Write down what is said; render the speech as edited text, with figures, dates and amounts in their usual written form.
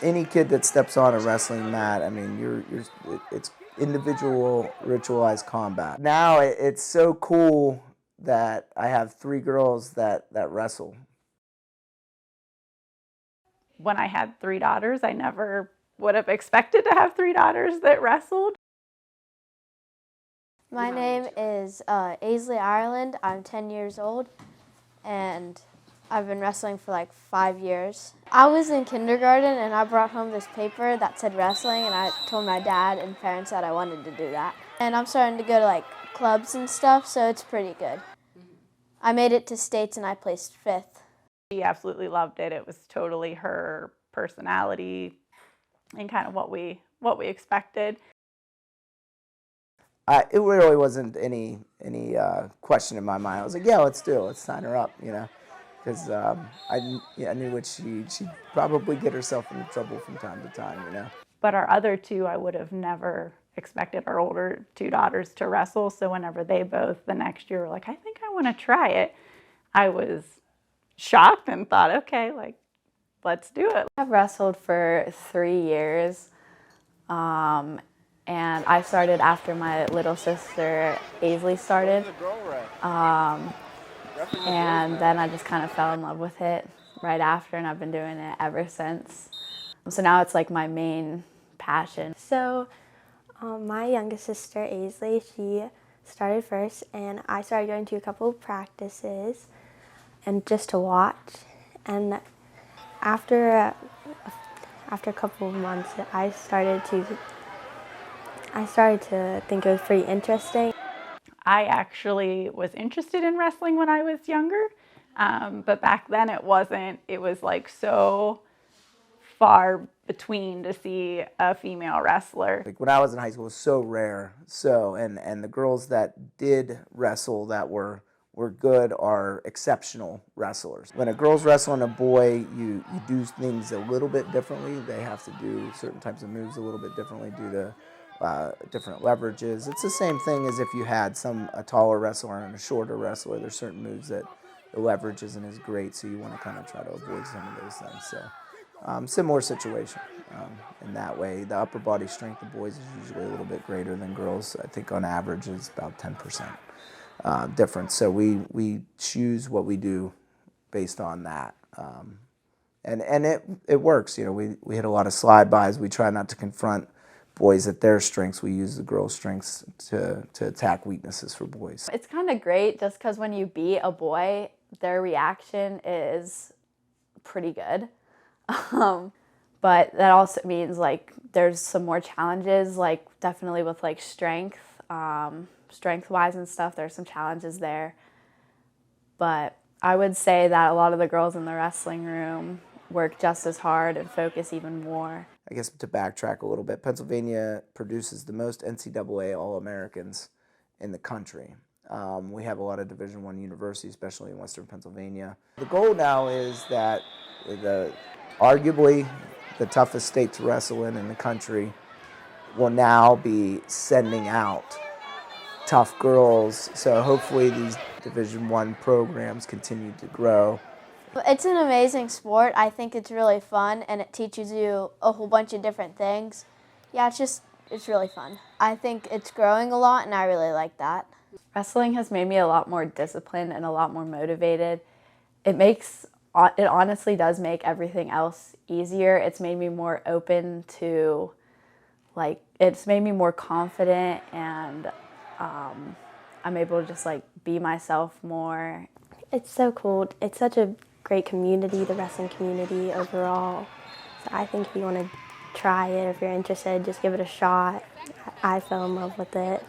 any kid that steps on a wrestling mat, I mean, it's individual ritualized combat. Now it's so cool that I have 3 girls that wrestle. When I had 3 daughters, I never would have expected to have 3 daughters that wrestled. My name is Aisley Ireland. I'm 10 years old, and I've been wrestling for like 5 years. I was in kindergarten, and I brought home this paper that said wrestling, and I told my dad and parents that I wanted to do that. And I'm starting to go to like clubs and stuff, so it's pretty good. I made it to states, and I placed 5th. She absolutely loved it. It was totally her personality and kind of what we expected. It really wasn't any question in my mind. I was like, yeah, let's do it. Let's sign her up, you know, because I knew what she'd probably get herself into trouble from time to time, you know. But our other 2, I would have never expected our older 2 daughters to wrestle. So whenever they both the next year were like, I think I want to try it, I was shocked and thought, okay, like, let's do it. I've wrestled for 3 years. And I started after my little sister Aisley started. And then I just kind of fell in love with it right after, and I've been doing it ever since. So now it's like my main passion. So my youngest sister Aisley, she started first, and I started going to a couple of practices and just to watch. And after a couple of months, I started to think it was pretty interesting. I actually was interested in wrestling when I was younger, but back then it wasn't. It was like so far between to see a female wrestler. Like when I was in high school, it was so rare. So and the girls that did wrestle that were good are exceptional wrestlers. When a girl's wrestling a boy, you do things a little bit differently. They have to do certain types of moves a little bit differently due to different leverages. It's the same thing as if you had a taller wrestler and a shorter wrestler. There's certain moves that the leverage isn't as great, so you want to kind of try to avoid some of those things. So similar situation in that way. The upper body strength of boys is usually a little bit greater than girls. I think on average it's about 10% difference. So we choose what we do based on that. And it works. You know, we hit a lot of slide bys. We try not to confront boys at their strengths. We use the girls' strengths to attack weaknesses for boys. It's kind of great just because when you beat a boy, their reaction is pretty good. But that also means like there's some more challenges, like definitely with like strength-wise and stuff, there's some challenges there. But I would say that a lot of the girls in the wrestling room work just as hard and focus even more. I guess to backtrack a little bit, Pennsylvania produces the most NCAA All-Americans in the country. We have a lot of Division I universities, especially in Western Pennsylvania. The goal now is that arguably the toughest state to wrestle in the country will now be sending out tough girls. So hopefully these Division I programs continue to grow. It's an amazing sport. I think it's really fun, and it teaches you a whole bunch of different things. Yeah, it's really fun. I think it's growing a lot, and I really like that. Wrestling has made me a lot more disciplined and a lot more motivated. It honestly does make everything else easier. It's made me more open to, like, it's made me more confident, and I'm able to just like be myself more. It's so cool. It's such a great community, the wrestling community overall. So I think if you want to try it, if you're interested, just give it a shot. I fell in love with it.